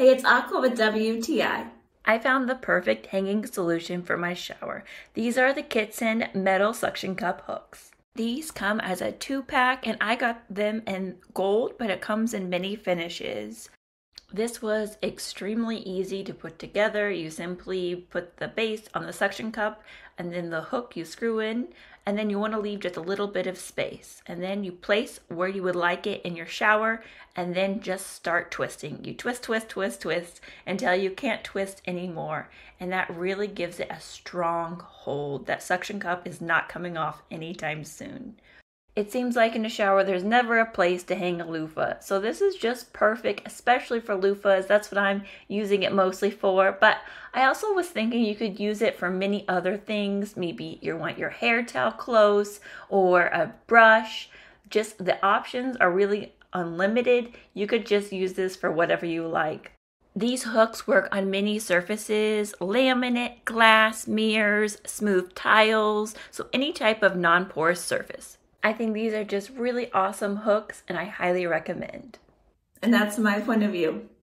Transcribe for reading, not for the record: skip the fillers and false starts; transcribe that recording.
Hey, it's Aqua with WTI. I found the perfect hanging solution for my shower. These are the Kitston metal suction cup hooks. These come as a 2-pack and I got them in gold, but it comes in many finishes. This was extremely easy to put together. You simply put the base on the suction cup and then the hook you screw in, and then you want to leave just a little bit of space. And then you place where you would like it in your shower and then just start twisting. You twist, twist, twist, twist until you can't twist anymore. And that really gives it a strong hold. That suction cup is not coming off anytime soon. It seems like in the shower there's never a place to hang a loofah. So this is just perfect, especially for loofahs. That's what I'm using it mostly for. But I also was thinking you could use it for many other things. Maybe you want your hair towel close or a brush. Just the options are really unlimited. You could just use this for whatever you like. These hooks work on many surfaces: laminate, glass, mirrors, smooth tiles, so any type of non-porous surface. I think these are just really awesome hooks and I highly recommend. And that's my point of view.